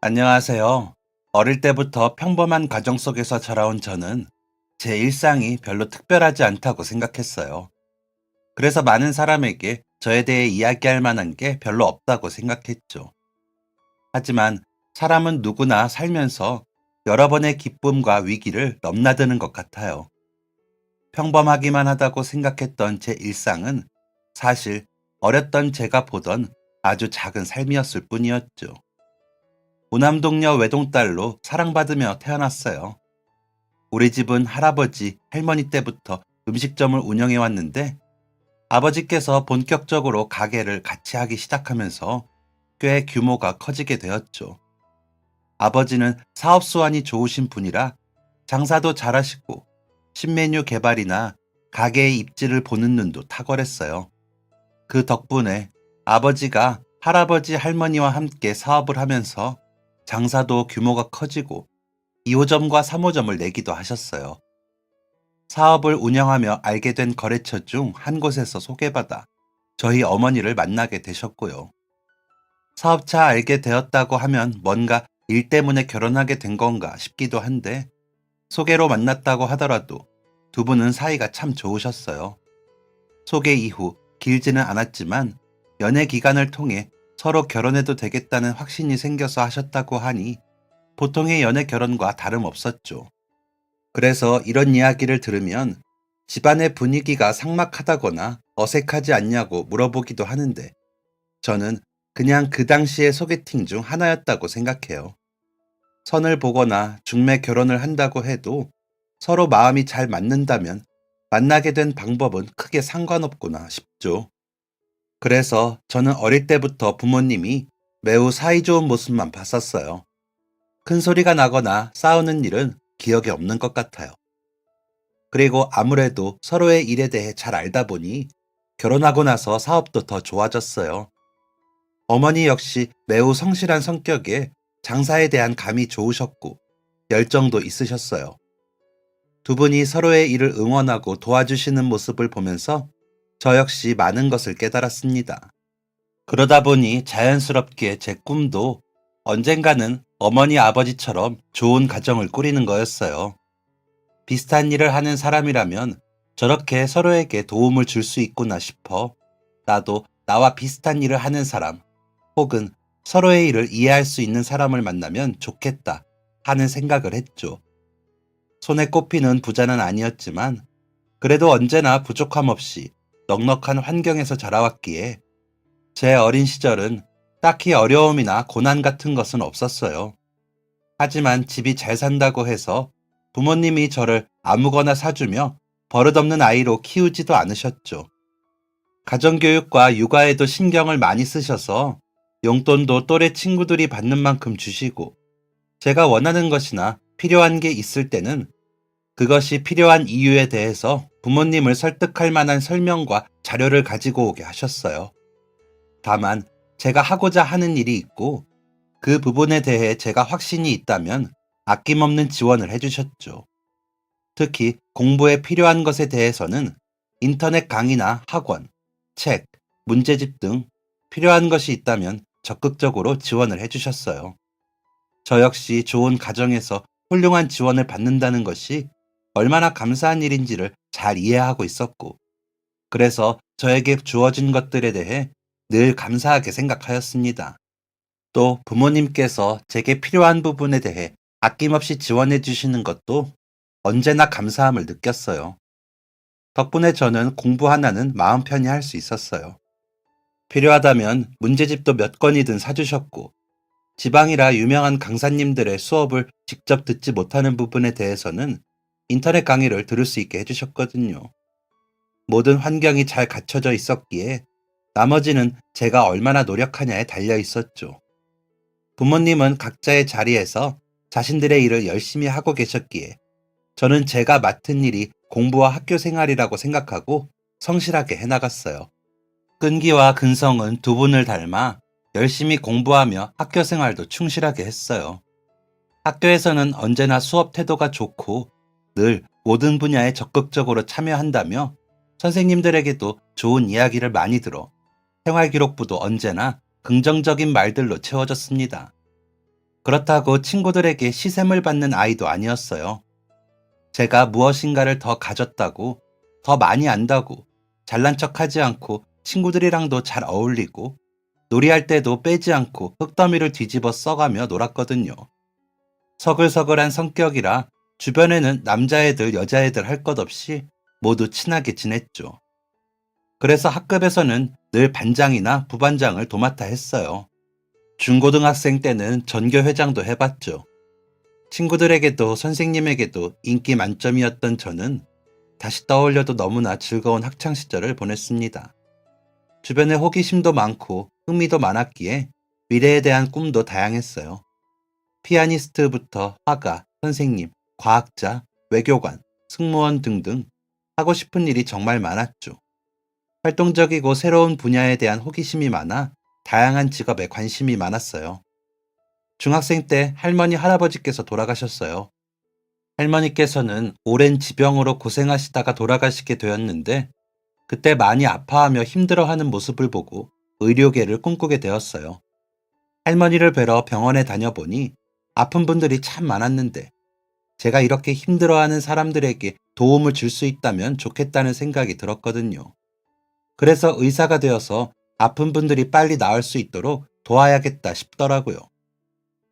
안녕하세요. 어릴 때부터 평범한 가정 속에서 자라온 저는 제 일상이 별로 특별하지 않다고 생각했어요. 그래서 많은 사람에게 저에 대해 이야기할 만한 게 별로 없다고 생각했죠. 하지만 사람은 누구나 살면서 여러 번의 기쁨과 위기를 넘나드는 것 같아요. 평범하기만 하다고 생각했던 제 일상은 사실 어렸던 제가 보던 아주 작은 삶이었을 뿐이었죠. 오남동녀 외동딸로 사랑받으며 태어났어요. 우리 집은 할아버지, 할머니 때부터 음식점을 운영해 왔는데 아버지께서 본격적으로 가게를 같이 하기 시작하면서 꽤 규모가 커지게 되었죠. 아버지는 사업 수완이 좋으신 분이라 장사도 잘하시고 신메뉴 개발이나 가게의 입지를 보는 눈도 탁월했어요. 그 덕분에 아버지가 할아버지, 할머니와 함께 사업을 하면서 장사도 규모가 커지고 2호점과 3호점을 내기도 하셨어요. 사업을 운영하며 알게 된 거래처 중 한 곳에서 소개받아 저희 어머니를 만나게 되셨고요. 사업차 알게 되었다고 하면 뭔가 일 때문에 결혼하게 된 건가 싶기도 한데 소개로 만났다고 하더라도 두 분은 사이가 참 좋으셨어요. 소개 이후 길지는 않았지만 연애 기간을 통해 서로 결혼해도 되겠다는 확신이 생겨서 하셨다고 하니 보통의 연애 결혼과 다름없었죠. 그래서 이런 이야기를 들으면 집안의 분위기가 삭막하다거나 어색하지 않냐고 물어보기도 하는데 저는 그냥 그 당시의 소개팅 중 하나였다고 생각해요. 선을 보거나 중매 결혼을 한다고 해도 서로 마음이 잘 맞는다면 만나게 된 방법은 크게 상관없구나 싶죠. 그래서 저는 어릴 때부터 부모님이 매우 사이좋은 모습만 봤었어요. 큰 소리가 나거나 싸우는 일은 기억에 없는 것 같아요. 그리고 아무래도 서로의 일에 대해 잘 알다 보니 결혼하고 나서 사업도 더 좋아졌어요. 어머니 역시 매우 성실한 성격에 장사에 대한 감이 좋으셨고 열정도 있으셨어요. 두 분이 서로의 일을 응원하고 도와주시는 모습을 보면서 저 역시 많은 것을 깨달았습니다. 그러다 보니 자연스럽게 제 꿈도 언젠가는 어머니 아버지처럼 좋은 가정을 꾸리는 거였어요. 비슷한 일을 하는 사람이라면 저렇게 서로에게 도움을 줄 수 있구나 싶어 나도 나와 비슷한 일을 하는 사람 혹은 서로의 일을 이해할 수 있는 사람을 만나면 좋겠다 하는 생각을 했죠. 손에 꼽히는 부자는 아니었지만 그래도 언제나 부족함 없이 넉넉한 환경에서 자라왔기에 제 어린 시절은 딱히 어려움이나 고난 같은 것은 없었어요. 하지만 집이 잘 산다고 해서 부모님이 저를 아무거나 사주며 버릇없는 아이로 키우지도 않으셨죠. 가정교육과 육아에도 신경을 많이 쓰셔서 용돈도 또래 친구들이 받는 만큼 주시고 제가 원하는 것이나 필요한 게 있을 때는 그것이 필요한 이유에 대해서 부모님을 설득할 만한 설명과 자료를 가지고 오게 하셨어요. 다만 제가 하고자 하는 일이 있고 그 부분에 대해 제가 확신이 있다면 아낌없는 지원을 해주셨죠. 특히 공부에 필요한 것에 대해서는 인터넷 강의나 학원, 책, 문제집 등 필요한 것이 있다면 적극적으로 지원을 해주셨어요. 저 역시 좋은 가정에서 훌륭한 지원을 받는다는 것이 얼마나 감사한 일인지를 잘 이해하고 있었고, 그래서 저에게 주어진 것들에 대해 늘 감사하게 생각하였습니다. 또 부모님께서 제게 필요한 부분에 대해 아낌없이 지원해 주시는 것도 언제나 감사함을 느꼈어요. 덕분에 저는 공부 하나는 마음 편히 할 수 있었어요. 필요하다면 문제집도 몇 권이든 사주셨고, 지방이라 유명한 강사님들의 수업을 직접 듣지 못하는 부분에 대해서는 인터넷 강의를 들을 수 있게 해주셨거든요. 모든 환경이 잘 갖춰져 있었기에 나머지는 제가 얼마나 노력하냐에 달려 있었죠. 부모님은 각자의 자리에서 자신들의 일을 열심히 하고 계셨기에 저는 제가 맡은 일이 공부와 학교 생활이라고 생각하고 성실하게 해나갔어요. 끈기와 근성은 두 분을 닮아 열심히 공부하며 학교 생활도 충실하게 했어요. 학교에서는 언제나 수업 태도가 좋고 늘 모든 분야에 적극적으로 참여한다며 선생님들에게도 좋은 이야기를 많이 들어 생활기록부도 언제나 긍정적인 말들로 채워졌습니다. 그렇다고 친구들에게 시샘을 받는 아이도 아니었어요. 제가 무엇인가를 더 가졌다고, 더 많이 안다고, 잘난 척하지 않고 친구들이랑도 잘 어울리고, 놀이할 때도 빼지 않고 흙더미를 뒤집어 써가며 놀았거든요. 서글서글한 성격이라 주변에는 남자애들, 여자애들 할 것 없이 모두 친하게 지냈죠. 그래서 학급에서는 늘 반장이나 부반장을 도맡아 했어요. 중고등학생 때는 전교회장도 해봤죠. 친구들에게도 선생님에게도 인기 만점이었던 저는 다시 떠올려도 너무나 즐거운 학창시절을 보냈습니다. 주변에 호기심도 많고 흥미도 많았기에 미래에 대한 꿈도 다양했어요. 피아니스트부터 화가, 선생님, 과학자, 외교관, 승무원 등등 하고 싶은 일이 정말 많았죠. 활동적이고 새로운 분야에 대한 호기심이 많아 다양한 직업에 관심이 많았어요. 중학생 때 할머니, 할아버지께서 돌아가셨어요. 할머니께서는 오랜 지병으로 고생하시다가 돌아가시게 되었는데 그때 많이 아파하며 힘들어하는 모습을 보고 의료계를 꿈꾸게 되었어요. 할머니를 뵈러 병원에 다녀보니 아픈 분들이 참 많았는데 제가 이렇게 힘들어하는 사람들에게 도움을 줄 수 있다면 좋겠다는 생각이 들었거든요. 그래서 의사가 되어서 아픈 분들이 빨리 나을 수 있도록 도와야겠다 싶더라고요.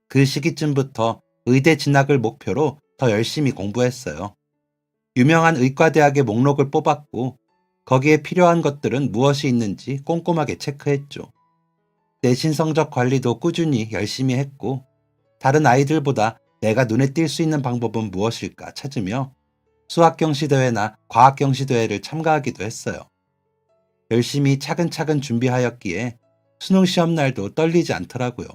그 시기쯤부터 의대 진학을 목표로 더 열심히 공부했어요. 유명한 의과대학의 목록을 뽑았고 거기에 필요한 것들은 무엇이 있는지 꼼꼼하게 체크했죠. 내신 성적 관리도 꾸준히 열심히 했고 다른 아이들보다 내가 눈에 띌 수 있는 방법은 무엇일까 찾으며 수학경시대회나 과학경시대회를 참가하기도 했어요. 열심히 차근차근 준비하였기에 수능 시험 날도 떨리지 않더라고요.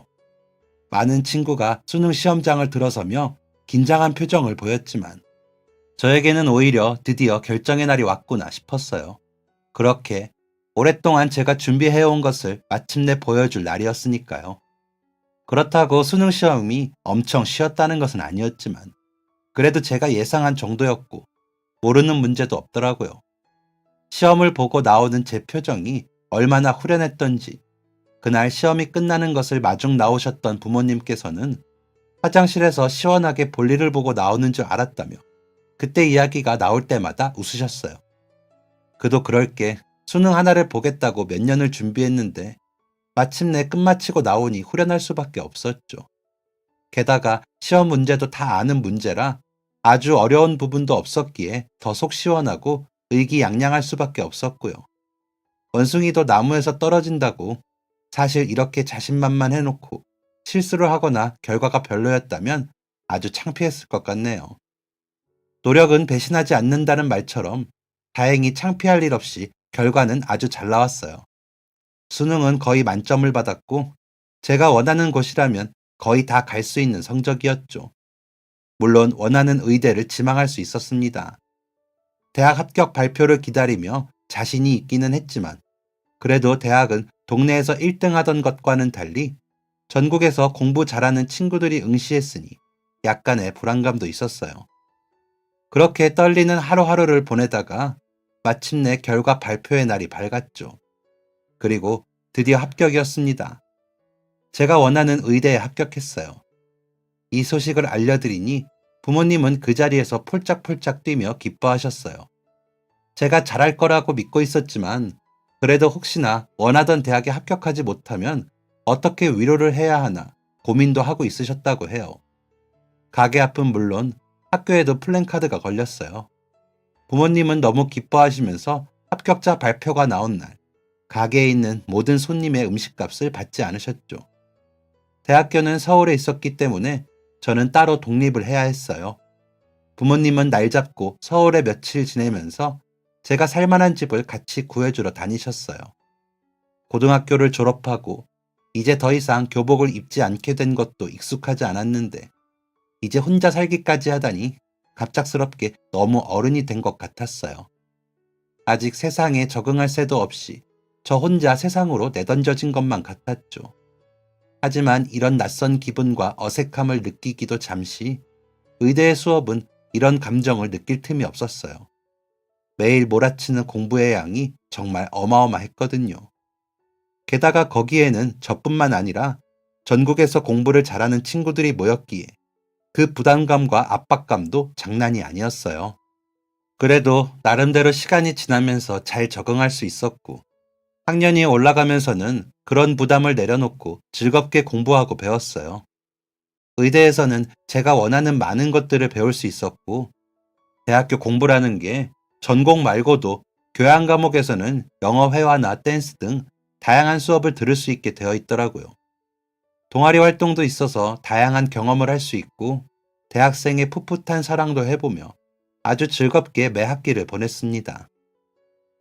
많은 친구가 수능 시험장을 들어서며 긴장한 표정을 보였지만 저에게는 오히려 드디어 결정의 날이 왔구나 싶었어요. 그렇게 오랫동안 제가 준비해온 것을 마침내 보여줄 날이었으니까요. 그렇다고 수능 시험이 엄청 쉬웠다는 것은 아니었지만 그래도 제가 예상한 정도였고 모르는 문제도 없더라고요. 시험을 보고 나오는 제 표정이 얼마나 후련했던지 그날 시험이 끝나는 것을 마중 나오셨던 부모님께서는 화장실에서 시원하게 볼일을 보고 나오는 줄 알았다며 그때 이야기가 나올 때마다 웃으셨어요. 그도 그럴게 수능 하나를 보겠다고 몇 년을 준비했는데 마침내 끝마치고 나오니 후련할 수밖에 없었죠. 게다가 시험 문제도 다 아는 문제라 아주 어려운 부분도 없었기에 더 속 시원하고 의기양양할 수밖에 없었고요. 원숭이도 나무에서 떨어진다고 사실 이렇게 자신만만해놓고 실수를 하거나 결과가 별로였다면 아주 창피했을 것 같네요. 노력은 배신하지 않는다는 말처럼 다행히 창피할 일 없이 결과는 아주 잘 나왔어요. 수능은 거의 만점을 받았고 제가 원하는 곳이라면 거의 다 갈 수 있는 성적이었죠. 물론 원하는 의대를 지망할 수 있었습니다. 대학 합격 발표를 기다리며 자신이 있기는 했지만 그래도 대학은 동네에서 1등 하던 것과는 달리 전국에서 공부 잘하는 친구들이 응시했으니 약간의 불안감도 있었어요. 그렇게 떨리는 하루하루를 보내다가 마침내 결과 발표의 날이 밝았죠. 그리고 드디어 합격이었습니다. 제가 원하는 의대에 합격했어요. 이 소식을 알려드리니 부모님은 그 자리에서 폴짝폴짝 뛰며 기뻐하셨어요. 제가 잘할 거라고 믿고 있었지만 그래도 혹시나 원하던 대학에 합격하지 못하면 어떻게 위로를 해야 하나 고민도 하고 있으셨다고 해요. 가게 앞은 물론 학교에도 플랜카드가 걸렸어요. 부모님은 너무 기뻐하시면서 합격자 발표가 나온 날 가게에 있는 모든 손님의 음식값을 받지 않으셨죠. 대학교는 서울에 있었기 때문에 저는 따로 독립을 해야 했어요. 부모님은 날 잡고 서울에 며칠 지내면서 제가 살만한 집을 같이 구해주러 다니셨어요. 고등학교를 졸업하고 이제 더 이상 교복을 입지 않게 된 것도 익숙하지 않았는데 이제 혼자 살기까지 하다니 갑작스럽게 너무 어른이 된 것 같았어요. 아직 세상에 적응할 새도 없이 저 혼자 세상으로 내던져진 것만 같았죠. 하지만 이런 낯선 기분과 어색함을 느끼기도 잠시 의대의 수업은 이런 감정을 느낄 틈이 없었어요. 매일 몰아치는 공부의 양이 정말 어마어마했거든요. 게다가 거기에는 저뿐만 아니라 전국에서 공부를 잘하는 친구들이 모였기에 그 부담감과 압박감도 장난이 아니었어요. 그래도 나름대로 시간이 지나면서 잘 적응할 수 있었고, 학년이 올라가면서는 그런 부담을 내려놓고 즐겁게 공부하고 배웠어요. 의대에서는 제가 원하는 많은 것들을 배울 수 있었고, 대학교 공부라는 게 전공 말고도 교양 과목에서는 영어 회화나 댄스 등 다양한 수업을 들을 수 있게 되어 있더라고요. 동아리 활동도 있어서 다양한 경험을 할 수 있고, 대학생의 풋풋한 사랑도 해보며 아주 즐겁게 매 학기를 보냈습니다.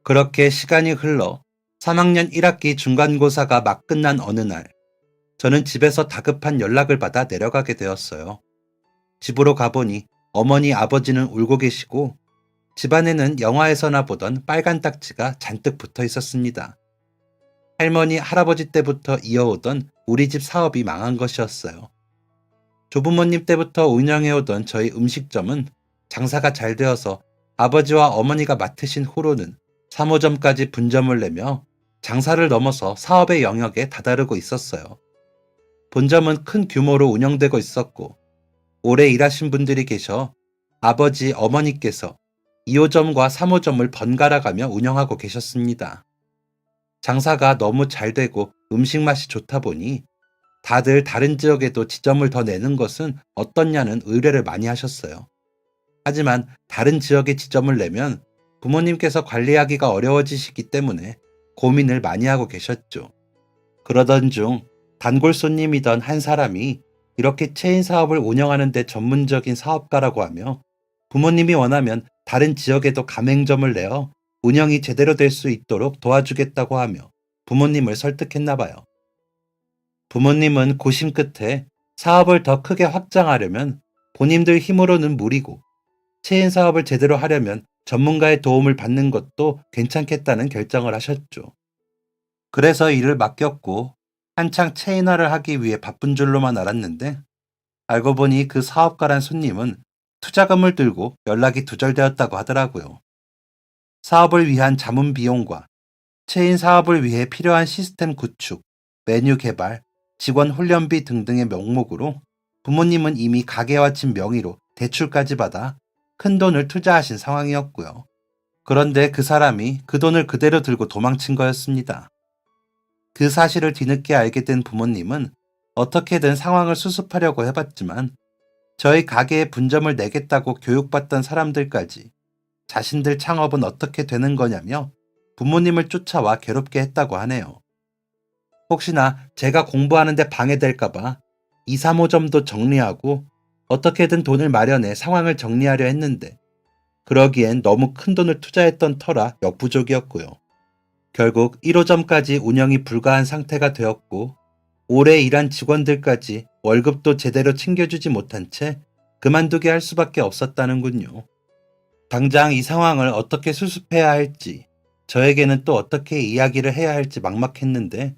그렇게 시간이 흘러 3학년 1학기 중간고사가 막 끝난 어느 날, 저는 집에서 다급한 연락을 받아 내려가게 되었어요. 집으로 가보니 어머니 아버지는 울고 계시고, 집안에는 영화에서나 보던 빨간 딱지가 잔뜩 붙어 있었습니다. 할머니, 할아버지 때부터 이어오던 우리 집 사업이 망한 것이었어요. 조부모님 때부터 운영해오던 저희 음식점은 장사가 잘 되어서 아버지와 어머니가 맡으신 후로는 3호점까지 분점을 내며 장사를 넘어서 사업의 영역에 다다르고 있었어요. 본점은 큰 규모로 운영되고 있었고, 오래 일하신 분들이 계셔 아버지, 어머니께서 2호점과 3호점을 번갈아 가며 운영하고 계셨습니다. 장사가 너무 잘 되고 음식 맛이 좋다 보니 다들 다른 지역에도 지점을 더 내는 것은 어떻냐는 의뢰를 많이 하셨어요. 하지만 다른 지역에 지점을 내면 부모님께서 관리하기가 어려워지시기 때문에 고민을 많이 하고 계셨죠. 그러던 중 단골 손님이던 한 사람이 이렇게 체인 사업을 운영하는 데 전문적인 사업가라고 하며 부모님이 원하면 다른 지역에도 가맹점을 내어 운영이 제대로 될 수 있도록 도와주겠다고 하며 부모님을 설득했나 봐요. 부모님은 고심 끝에 사업을 더 크게 확장하려면 본인들 힘으로는 무리고, 체인 사업을 제대로 하려면 전문가의 도움을 받는 것도 괜찮겠다는 결정을 하셨죠. 그래서 일을 맡겼고 한창 체인화를 하기 위해 바쁜 줄로만 알았는데, 알고 보니 그 사업가란 손님은 투자금을 들고 연락이 두절되었다고 하더라고요. 사업을 위한 자문 비용과 체인 사업을 위해 필요한 시스템 구축, 메뉴 개발, 직원 훈련비 등등의 명목으로 부모님은 이미 가게와 집 명의로 대출까지 받아 큰 돈을 투자하신 상황이었고요. 그런데 그 사람이 그 돈을 그대로 들고 도망친 거였습니다. 그 사실을 뒤늦게 알게 된 부모님은 어떻게든 상황을 수습하려고 해봤지만, 저희 가게에 분점을 내겠다고 교육받던 사람들까지 자신들 창업은 어떻게 되는 거냐며 부모님을 쫓아와 괴롭게 했다고 하네요. 혹시나 제가 공부하는데 방해될까봐 2, 3호점도 정리하고 어떻게든 돈을 마련해 상황을 정리하려 했는데, 그러기엔 너무 큰 돈을 투자했던 터라 역부족이었고요. 결국 1호점까지 운영이 불가한 상태가 되었고, 오래 일한 직원들까지 월급도 제대로 챙겨주지 못한 채 그만두게 할 수밖에 없었다는군요. 당장 이 상황을 어떻게 수습해야 할지, 저에게는 또 어떻게 이야기를 해야 할지 막막했는데,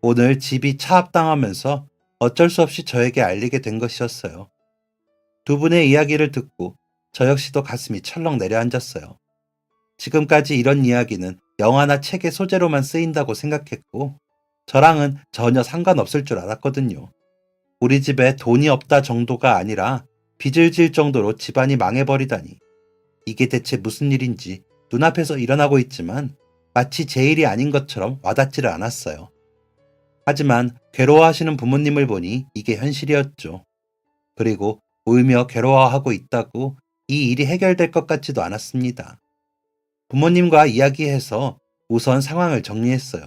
오늘 집이 차압당하면서 어쩔 수 없이 저에게 알리게 된 것이었어요. 두 분의 이야기를 듣고 저 역시도 가슴이 철렁 내려앉았어요. 지금까지 이런 이야기는 영화나 책의 소재로만 쓰인다고 생각했고, 저랑은 전혀 상관없을 줄 알았거든요. 우리 집에 돈이 없다 정도가 아니라 빚을 질 정도로 집안이 망해버리다니, 이게 대체 무슨 일인지 눈앞에서 일어나고 있지만 마치 제 일이 아닌 것처럼 와닿지를 않았어요. 하지만 괴로워하시는 부모님을 보니 이게 현실이었죠. 그리고 울며 괴로워하고 있다고 이 일이 해결될 것 같지도 않았습니다. 부모님과 이야기해서 우선 상황을 정리했어요.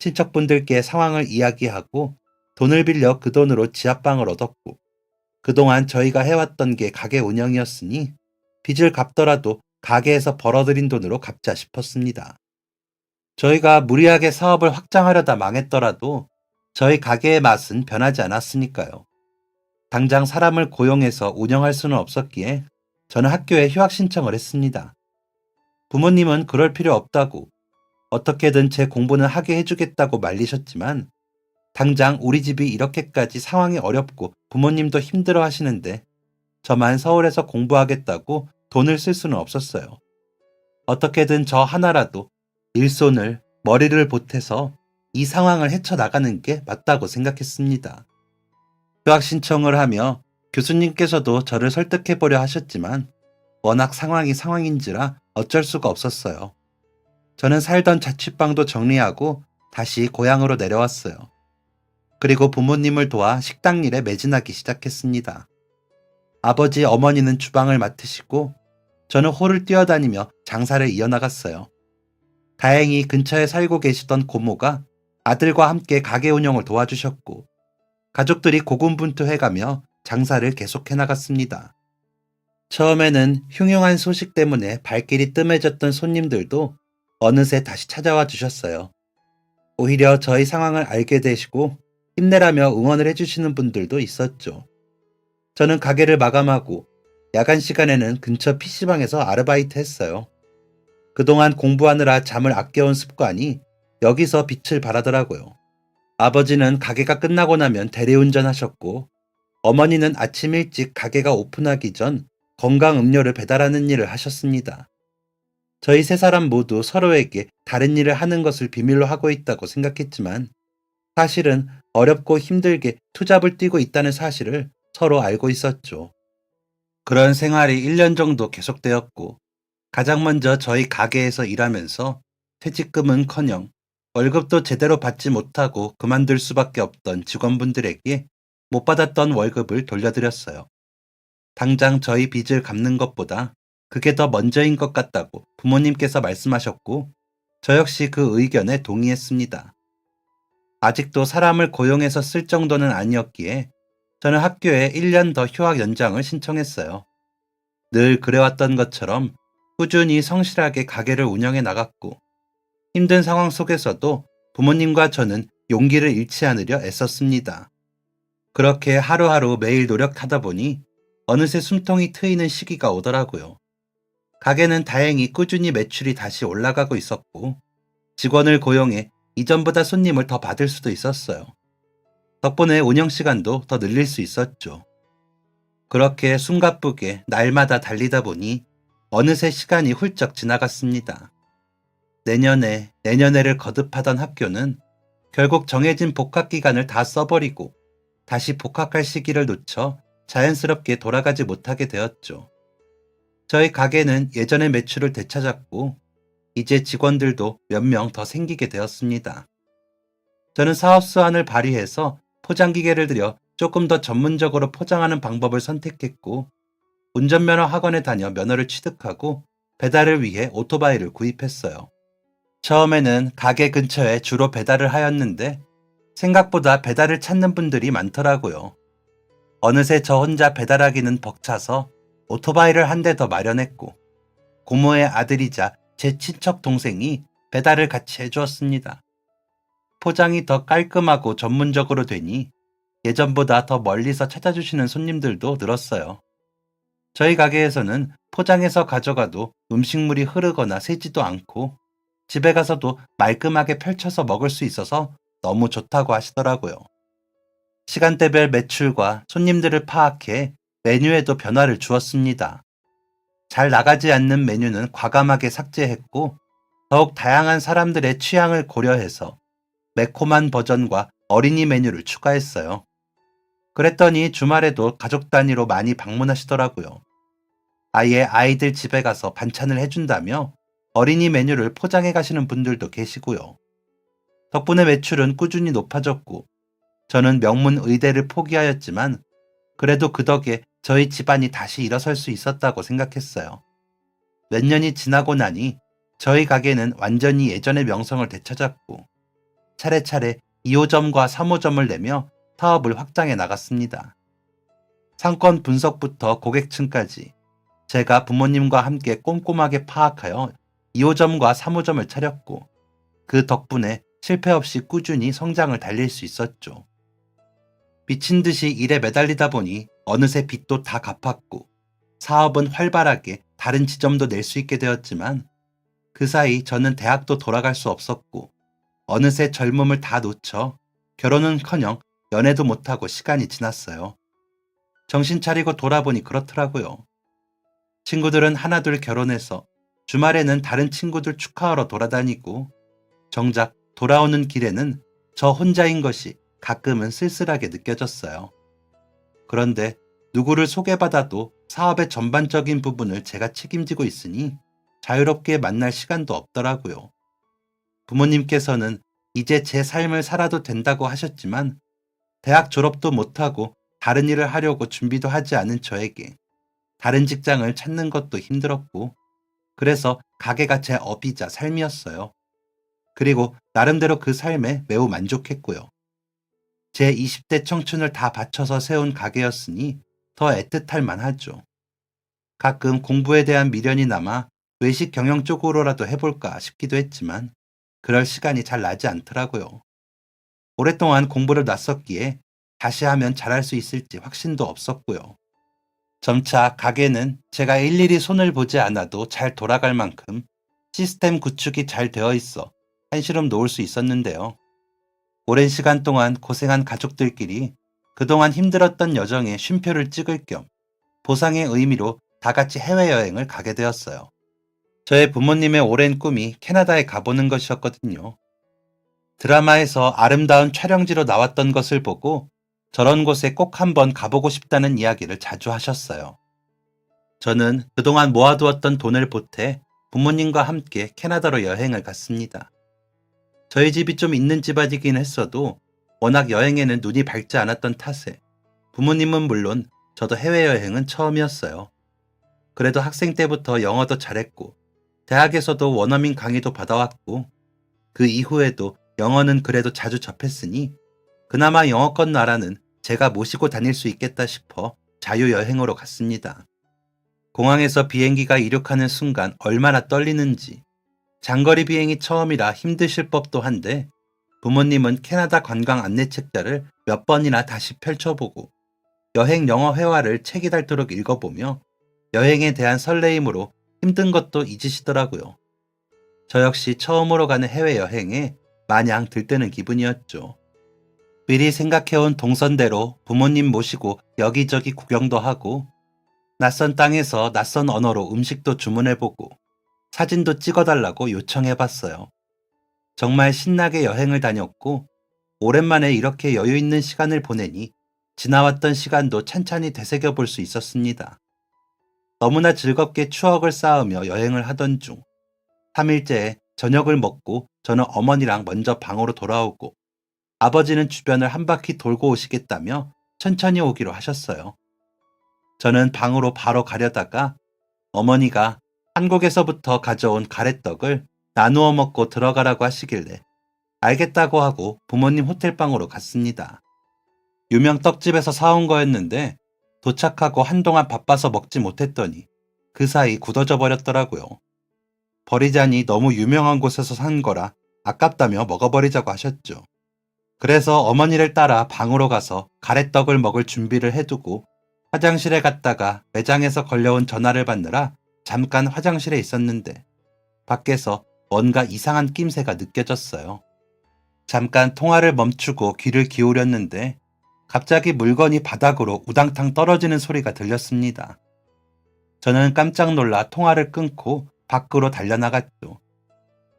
친척분들께 상황을 이야기하고 돈을 빌려 그 돈으로 지하방을 얻었고, 그동안 저희가 해왔던 게 가게 운영이었으니 빚을 갚더라도 가게에서 벌어들인 돈으로 갚자 싶었습니다. 저희가 무리하게 사업을 확장하려다 망했더라도 저희 가게의 맛은 변하지 않았으니까요. 당장 사람을 고용해서 운영할 수는 없었기에 저는 학교에 휴학 신청을 했습니다. 부모님은 그럴 필요 없다고, 어떻게든 제 공부는 하게 해주겠다고 말리셨지만, 당장 우리 집이 이렇게까지 상황이 어렵고 부모님도 힘들어 하시는데 저만 서울에서 공부하겠다고 돈을 쓸 수는 없었어요. 어떻게든 저 하나라도 일손을, 머리를 보태서 이 상황을 헤쳐나가는 게 맞다고 생각했습니다. 휴학 신청을 하며 교수님께서도 저를 설득해보려 하셨지만 워낙 상황이 상황인지라 어쩔 수가 없었어요. 저는 살던 자취방도 정리하고 다시 고향으로 내려왔어요. 그리고 부모님을 도와 식당 일에 매진하기 시작했습니다. 아버지, 어머니는 주방을 맡으시고 저는 홀을 뛰어다니며 장사를 이어나갔어요. 다행히 근처에 살고 계시던 고모가 아들과 함께 가게 운영을 도와주셨고 가족들이 고군분투해가며 장사를 계속해 나갔습니다. 처음에는 흉흉한 소식 때문에 발길이 뜸해졌던 손님들도 어느새 다시 찾아와 주셨어요. 오히려 저희 상황을 알게 되시고 힘내라며 응원을 해주시는 분들도 있었죠. 저는 가게를 마감하고 야간 시간에는 근처 PC방에서 아르바이트 했어요. 그동안 공부하느라 잠을 아껴온 습관이 여기서 빛을 발하더라고요. 아버지는 가게가 끝나고 나면 대리운전 하셨고 어머니는 아침 일찍 가게가 오픈하기 전 건강 음료를 배달하는 일을 하셨습니다. 저희 세 사람 모두 서로에게 다른 일을 하는 것을 비밀로 하고 있다고 생각했지만 사실은 어렵고 힘들게 투잡을 뛰고 있다는 사실을 서로 알고 있었죠. 그런 생활이 1년 정도 계속되었고 가장 먼저 저희 가게에서 일하면서 퇴직금은커녕 월급도 제대로 받지 못하고 그만둘 수밖에 없던 직원분들에게 못 받았던 월급을 돌려드렸어요. 당장 저희 빚을 갚는 것보다 그게 더 먼저인 것 같다고 부모님께서 말씀하셨고 저 역시 그 의견에 동의했습니다. 아직도 사람을 고용해서 쓸 정도는 아니었기에 저는 학교에 1년 더 휴학 연장을 신청했어요. 늘 그래왔던 것처럼 꾸준히 성실하게 가게를 운영해 나갔고 힘든 상황 속에서도 부모님과 저는 용기를 잃지 않으려 애썼습니다. 그렇게 하루하루 매일 노력하다 보니 어느새 숨통이 트이는 시기가 오더라고요. 가게는 다행히 꾸준히 매출이 다시 올라가고 있었고 직원을 고용해 이전보다 손님을 더 받을 수도 있었어요. 덕분에 운영 시간도 더 늘릴 수 있었죠. 그렇게 숨가쁘게 날마다 달리다 보니 어느새 시간이 훌쩍 지나갔습니다. 내년에를 거듭하던 학교는 결국 정해진 복학 기간을 다 써버리고 다시 복학할 시기를 놓쳐 자연스럽게 돌아가지 못하게 되었죠. 저희 가게는 예전의 매출을 되찾았고 이제 직원들도 몇 명 더 생기게 되었습니다. 저는 사업 수완을 발휘해서 포장기계를 들여 조금 더 전문적으로 포장하는 방법을 선택했고 운전면허 학원에 다녀 면허를 취득하고 배달을 위해 오토바이를 구입했어요. 처음에는 가게 근처에 주로 배달을 하였는데 생각보다 배달을 찾는 분들이 많더라고요. 어느새 저 혼자 배달하기는 벅차서 오토바이를 한 대 더 마련했고 고모의 아들이자 제 친척 동생이 배달을 같이 해주었습니다. 포장이 더 깔끔하고 전문적으로 되니 예전보다 더 멀리서 찾아주시는 손님들도 늘었어요. 저희 가게에서는 포장해서 가져가도 음식물이 흐르거나 새지도 않고 집에 가서도 말끔하게 펼쳐서 먹을 수 있어서 너무 좋다고 하시더라고요. 시간대별 매출과 손님들을 파악해 메뉴에도 변화를 주었습니다. 잘 나가지 않는 메뉴는 과감하게 삭제했고 더욱 다양한 사람들의 취향을 고려해서 매콤한 버전과 어린이 메뉴를 추가했어요. 그랬더니 주말에도 가족 단위로 많이 방문하시더라고요. 아예 아이들 집에 가서 반찬을 해준다며 어린이 메뉴를 포장해 가시는 분들도 계시고요. 덕분에 매출은 꾸준히 높아졌고 저는 명문 의대를 포기하였지만 그래도 그 덕에 저희 집안이 다시 일어설 수 있었다고 생각했어요. 몇 년이 지나고 나니 저희 가게는 완전히 예전의 명성을 되찾았고 차례차례 2호점과 3호점을 내며 사업을 확장해 나갔습니다. 상권 분석부터 고객층까지 제가 부모님과 함께 꼼꼼하게 파악하여 2호점과 3호점을 차렸고 그 덕분에 실패 없이 꾸준히 성장을 달릴 수 있었죠. 미친 듯이 일에 매달리다 보니 어느새 빚도 다 갚았고 사업은 활발하게 다른 지점도 낼 수 있게 되었지만 그 사이 저는 대학도 돌아갈 수 없었고 어느새 젊음을 다 놓쳐 결혼은커녕 연애도 못하고 시간이 지났어요. 정신 차리고 돌아보니 그렇더라고요. 친구들은 하나둘 결혼해서 주말에는 다른 친구들 축하하러 돌아다니고 정작 돌아오는 길에는 저 혼자인 것이 가끔은 쓸쓸하게 느껴졌어요. 그런데 누구를 소개받아도 사업의 전반적인 부분을 제가 책임지고 있으니 자유롭게 만날 시간도 없더라고요. 부모님께서는 이제 제 삶을 살아도 된다고 하셨지만 대학 졸업도 못하고 다른 일을 하려고 준비도 하지 않은 저에게 다른 직장을 찾는 것도 힘들었고, 그래서 가게가 제 업이자 삶이었어요. 그리고 나름대로 그 삶에 매우 만족했고요. 제 20대 청춘을 다 바쳐서 세운 가게였으니 더 애틋할 만하죠. 가끔 공부에 대한 미련이 남아 외식 경영 쪽으로라도 해볼까 싶기도 했지만 그럴 시간이 잘 나지 않더라고요. 오랫동안 공부를 놨었기에 다시 하면 잘할 수 있을지 확신도 없었고요. 점차 가게는 제가 일일이 손을 보지 않아도 잘 돌아갈 만큼 시스템 구축이 잘 되어 있어 한시름 놓을 수 있었는데요. 오랜 시간 동안 고생한 가족들끼리 그동안 힘들었던 여정에 쉼표를 찍을 겸 보상의 의미로 다 같이 해외여행을 가게 되었어요. 저의 부모님의 오랜 꿈이 캐나다에 가보는 것이었거든요. 드라마에서 아름다운 촬영지로 나왔던 것을 보고 저런 곳에 꼭 한번 가보고 싶다는 이야기를 자주 하셨어요. 저는 그동안 모아두었던 돈을 보태 부모님과 함께 캐나다로 여행을 갔습니다. 저희 집이 좀 있는 집안이긴 했어도 워낙 여행에는 눈이 밝지 않았던 탓에 부모님은 물론 저도 해외여행은 처음이었어요. 그래도 학생 때부터 영어도 잘했고 대학에서도 원어민 강의도 받아왔고 그 이후에도 영어는 그래도 자주 접했으니 그나마 영어권 나라는 제가 모시고 다닐 수 있겠다 싶어 자유여행으로 갔습니다. 공항에서 비행기가 이륙하는 순간 얼마나 떨리는지, 장거리 비행이 처음이라 힘드실 법도 한데 부모님은 캐나다 관광 안내 책자를 몇 번이나 다시 펼쳐보고 여행 영어 회화를 책이 닳도록 읽어보며 여행에 대한 설레임으로 힘든 것도 잊으시더라고요. 저 역시 처음으로 가는 해외여행에 마냥 들뜨는 기분이었죠. 미리 생각해온 동선대로 부모님 모시고 여기저기 구경도 하고 낯선 땅에서 낯선 언어로 음식도 주문해보고 사진도 찍어달라고 요청해봤어요. 정말 신나게 여행을 다녔고 오랜만에 이렇게 여유 있는 시간을 보내니 지나왔던 시간도 찬찬히 되새겨볼 수 있었습니다. 너무나 즐겁게 추억을 쌓으며 여행을 하던 중 3일째에 저녁을 먹고 저는 어머니랑 먼저 방으로 돌아오고 아버지는 주변을 한 바퀴 돌고 오시겠다며 천천히 오기로 하셨어요. 저는 방으로 바로 가려다가 어머니가 한국에서부터 가져온 가래떡을 나누어 먹고 들어가라고 하시길래 알겠다고 하고 부모님 호텔방으로 갔습니다. 유명 떡집에서 사온 거였는데 도착하고 한동안 바빠서 먹지 못했더니 그 사이 굳어져 버렸더라고요. 버리자니 너무 유명한 곳에서 산 거라 아깝다며 먹어버리자고 하셨죠. 그래서 어머니를 따라 방으로 가서 가래떡을 먹을 준비를 해두고 화장실에 갔다가 매장에서 걸려온 전화를 받느라 잠깐 화장실에 있었는데 밖에서 뭔가 이상한 낌새가 느껴졌어요. 잠깐 통화를 멈추고 귀를 기울였는데 갑자기 물건이 바닥으로 우당탕 떨어지는 소리가 들렸습니다. 저는 깜짝 놀라 통화를 끊고 밖으로 달려나갔죠.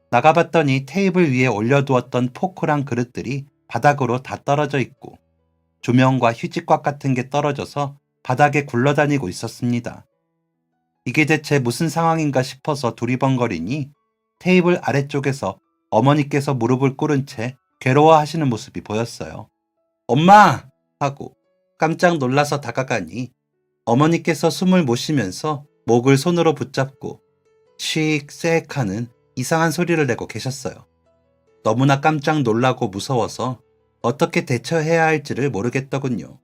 나가봤더니 테이블 위에 올려두었던 포크랑 그릇들이 바닥으로 다 떨어져 있고 조명과 휴지꽉 같은 게 떨어져서 바닥에 굴러다니고 있었습니다. 이게 대체 무슨 상황인가 싶어서 두리번거리니 테이블 아래쪽에서 어머니께서 무릎을 꿇은 채 괴로워하시는 모습이 보였어요. 엄마! 하고 깜짝 놀라서 다가가니 어머니께서 숨을 못 쉬면서 목을 손으로 붙잡고 칙 하는 이상한 소리를 내고 계셨어요. 너무나 깜짝 놀라고 무서워서 어떻게 대처해야 할지를 모르겠더군요.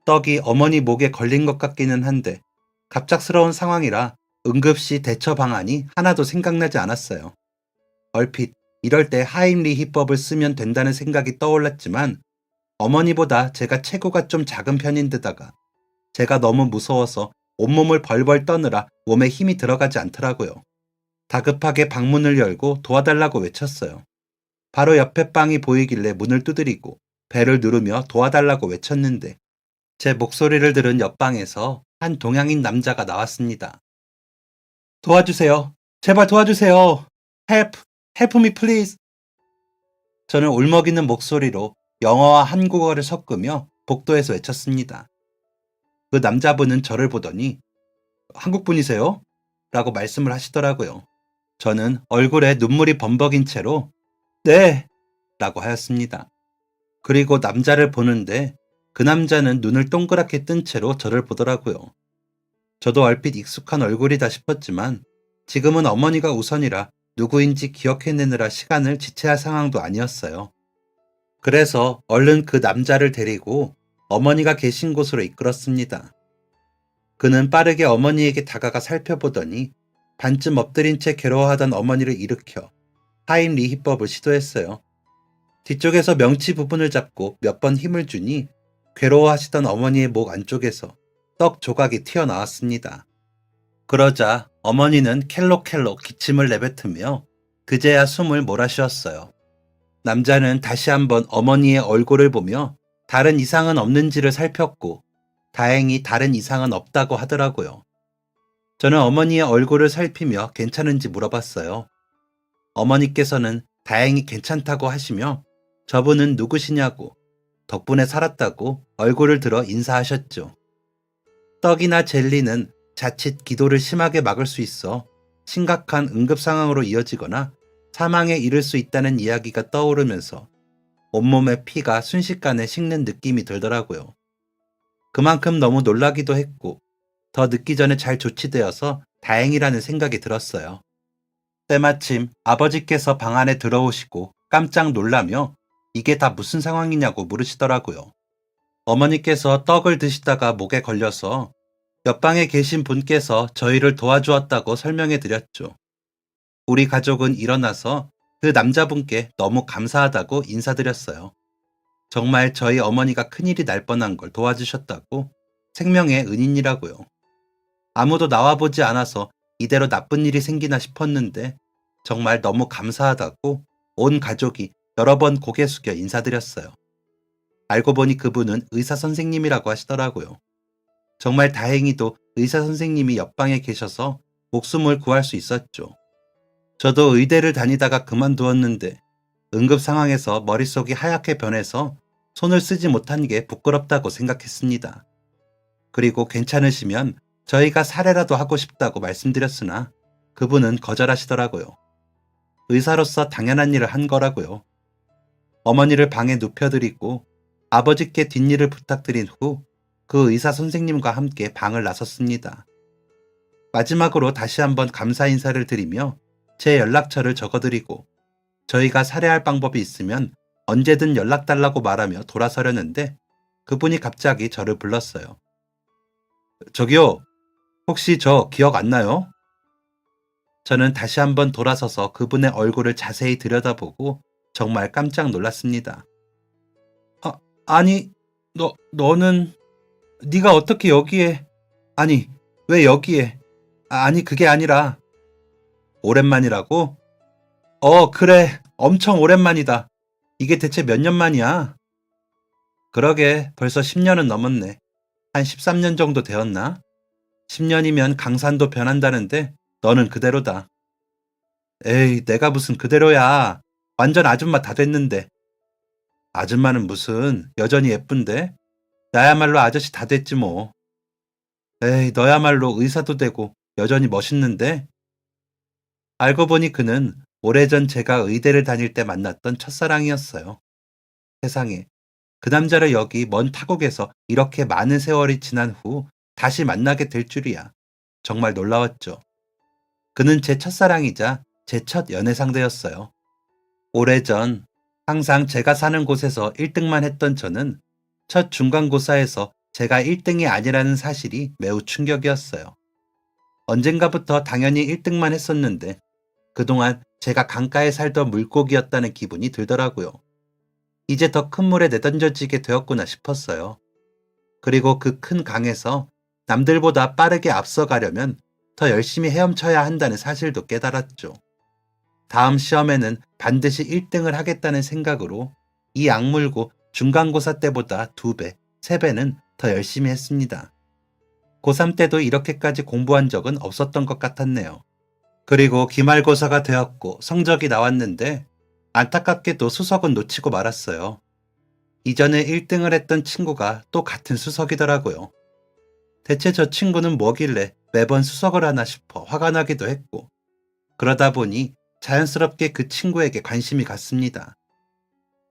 떡이 어머니 목에 걸린 것 같기는 한데 갑작스러운 상황이라 응급시 대처 방안이 하나도 생각나지 않았어요. 얼핏 이럴 때 하임리히법을 쓰면 된다는 생각이 떠올랐지만 어머니보다 제가 체구가 좀 작은 편인 데다가 제가 너무 무서워서 온몸을 벌벌 떠느라 몸에 힘이 들어가지 않더라고요. 다급하게 방문을 열고 도와달라고 외쳤어요. 바로 옆에 방이 보이길래 문을 두드리고 벨을 누르며 도와달라고 외쳤는데 제 목소리를 들은 옆방에서 한 동양인 남자가 나왔습니다. 도와주세요. 제발 도와주세요. Help me please. 저는 울먹이는 목소리로 영어와 한국어를 섞으며 복도에서 외쳤습니다. 그 남자분은 저를 보더니 한국 분이세요? 라고 말씀을 하시더라고요. 저는 얼굴에 눈물이 범벅인 채로 네! 라고 하였습니다. 그리고 남자를 보는데 그 남자는 눈을 동그랗게 뜬 채로 저를 보더라고요. 저도 얼핏 익숙한 얼굴이다 싶었지만 지금은 어머니가 우선이라 누구인지 기억해내느라 시간을 지체할 상황도 아니었어요. 그래서 얼른 그 남자를 데리고 어머니가 계신 곳으로 이끌었습니다. 그는 빠르게 어머니에게 다가가 살펴보더니 반쯤 엎드린 채 괴로워하던 어머니를 일으켜 하임리히법을 시도했어요. 뒤쪽에서 명치 부분을 잡고 몇 번 힘을 주니 괴로워하시던 어머니의 목 안쪽에서 떡 조각이 튀어나왔습니다. 그러자 어머니는 켈록켈록 기침을 내뱉으며 그제야 숨을 몰아쉬었어요. 남자는 다시 한번 어머니의 얼굴을 보며 다른 이상은 없는지를 살폈고 다행히 다른 이상은 없다고 하더라고요. 저는 어머니의 얼굴을 살피며 괜찮은지 물어봤어요. 어머니께서는 다행히 괜찮다고 하시며 저분은 누구시냐고 덕분에 살았다고 얼굴을 들어 인사하셨죠. 떡이나 젤리는 자칫 기도를 심하게 막을 수 있어 심각한 응급 상황으로 이어지거나 사망에 이를 수 있다는 이야기가 떠오르면서 온몸에 피가 순식간에 식는 느낌이 들더라고요. 그만큼 너무 놀라기도 했고 더 늦기 전에 잘 조치되어서 다행이라는 생각이 들었어요. 때마침 아버지께서 방 안에 들어오시고 깜짝 놀라며 이게 다 무슨 상황이냐고 물으시더라고요. 어머니께서 떡을 드시다가 목에 걸려서 옆방에 계신 분께서 저희를 도와주었다고 설명해 드렸죠. 우리 가족은 일어나서 그 남자분께 너무 감사하다고 인사드렸어요. 정말 저희 어머니가 큰일이 날 뻔한 걸 도와주셨다고 생명의 은인이라고요. 아무도 나와보지 않아서 이대로 나쁜 일이 생기나 싶었는데 정말 너무 감사하다고 온 가족이 여러 번 고개 숙여 인사드렸어요. 알고 보니 그분은 의사 선생님이라고 하시더라고요. 정말 다행히도 의사 선생님이 옆방에 계셔서 목숨을 구할 수 있었죠. 저도 의대를 다니다가 그만두었는데 응급 상황에서 머릿속이 하얗게 변해서 손을 쓰지 못한 게 부끄럽다고 생각했습니다. 그리고 괜찮으시면 저희가 사례라도 하고 싶다고 말씀드렸으나 그분은 거절하시더라고요. 의사로서 당연한 일을 한 거라고요. 어머니를 방에 눕혀드리고 아버지께 뒷일을 부탁드린 후 그 의사 선생님과 함께 방을 나섰습니다. 마지막으로 다시 한번 감사 인사를 드리며 제 연락처를 적어드리고 저희가 살해할 방법이 있으면 언제든 연락달라고 말하며 돌아서려는데 그분이 갑자기 저를 불렀어요. 저기요, 혹시 저 기억 안 나요? 저는 다시 한번 돌아서서 그분의 얼굴을 자세히 들여다보고 정말 깜짝 놀랐습니다. 아니, 너는 네가 어떻게 여기에... 아니, 왜 여기에... 아니, 그게 아니라... 오랜만이라고? 그래. 엄청 오랜만이다. 이게 대체 몇 년 만이야? 그러게, 벌써 10년은 넘었네. 한 13년 정도 되었나? 10년이면 강산도 변한다는데 너는 그대로다. 에이, 내가 무슨 그대로야. 완전 아줌마 다 됐는데. 아줌마는 무슨, 여전히 예쁜데? 나야말로 아저씨 다 됐지 뭐. 에이, 너야말로 의사도 되고 여전히 멋있는데? 알고 보니 그는 오래전 제가 의대를 다닐 때 만났던 첫사랑이었어요. 세상에, 그 남자를 여기 먼 타국에서 이렇게 많은 세월이 지난 후 다시 만나게 될 줄이야. 정말 놀라웠죠. 그는 제 첫사랑이자 제 첫 연애 상대였어요. 오래전 항상 제가 사는 곳에서 1등만 했던 저는 첫 중간고사에서 제가 1등이 아니라는 사실이 매우 충격이었어요. 언젠가부터 당연히 1등만 했었는데 그동안 제가 강가에 살던 물고기였다는 기분이 들더라고요. 이제 더 큰 물에 내던져지게 되었구나 싶었어요. 그리고 그 큰 강에서 남들보다 빠르게 앞서가려면 더 열심히 헤엄쳐야 한다는 사실도 깨달았죠. 다음 시험에는 반드시 1등을 하겠다는 생각으로 이 악물고 중간고사 때보다 2배, 3배는 더 열심히 했습니다. 고3 때도 이렇게까지 공부한 적은 없었던 것 같았네요. 그리고 기말고사가 되었고 성적이 나왔는데 안타깝게도 수석은 놓치고 말았어요. 이전에 1등을 했던 친구가 또 같은 수석이더라고요. 대체 저 친구는 뭐길래 매번 수석을 하나 싶어 화가 나기도 했고, 그러다 보니 자연스럽게 그 친구에게 관심이 갔습니다.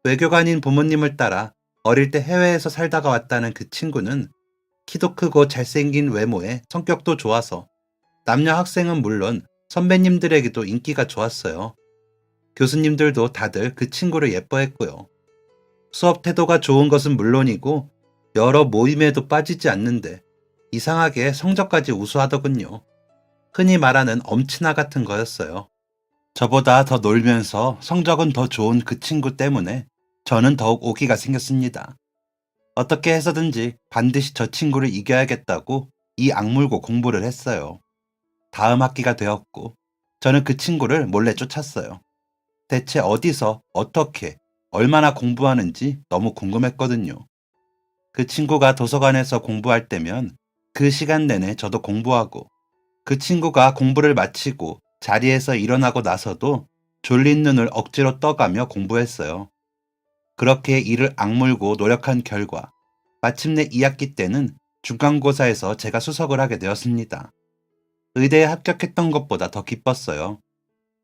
외교관인 부모님을 따라 어릴 때 해외에서 살다가 왔다는 그 친구는 키도 크고 잘생긴 외모에 성격도 좋아서 남녀 학생은 물론 선배님들에게도 인기가 좋았어요. 교수님들도 다들 그 친구를 예뻐했고요. 수업 태도가 좋은 것은 물론이고 여러 모임에도 빠지지 않는데 이상하게 성적까지 우수하더군요. 흔히 말하는 엄친아 같은 거였어요. 저보다 더 놀면서 성적은 더 좋은 그 친구 때문에 저는 더욱 오기가 생겼습니다. 어떻게 해서든지 반드시 저 친구를 이겨야겠다고 이 악물고 공부를 했어요. 다음 학기가 되었고 저는 그 친구를 몰래 쫓았어요. 대체 어디서 어떻게 얼마나 공부하는지 너무 궁금했거든요. 그 친구가 도서관에서 공부할 때면 그 시간 내내 저도 공부하고 그 친구가 공부를 마치고 자리에서 일어나고 나서도 졸린 눈을 억지로 떠가며 공부했어요. 그렇게 이를 악물고 노력한 결과 마침내 2학기 때는 중간고사에서 제가 수석을 하게 되었습니다. 의대에 합격했던 것보다 더 기뻤어요.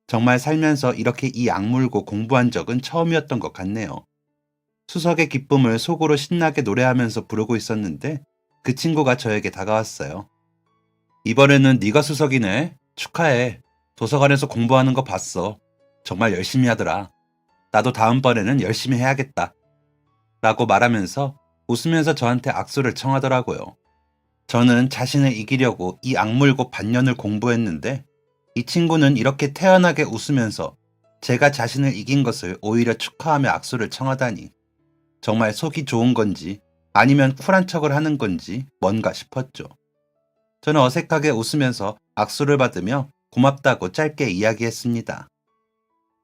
정말 살면서 이렇게 이 악물고 공부한 적은 처음이었던 것 같네요. 수석의 기쁨을 속으로 신나게 노래하면서 부르고 있었는데 그 친구가 저에게 다가왔어요. 이번에는 네가 수석이네. 축하해. 도서관에서 공부하는 거 봤어. 정말 열심히 하더라. 나도 다음번에는 열심히 해야겠다. 라고 말하면서 웃으면서 저한테 악수를 청하더라고요. 저는 자신을 이기려고 이 악물고 반년을 공부했는데 이 친구는 이렇게 태연하게 웃으면서 제가 자신을 이긴 것을 오히려 축하하며 악수를 청하다니 정말 속이 좋은 건지 아니면 쿨한 척을 하는 건지 뭔가 싶었죠. 저는 어색하게 웃으면서 악수를 받으며 고맙다고 짧게 이야기했습니다.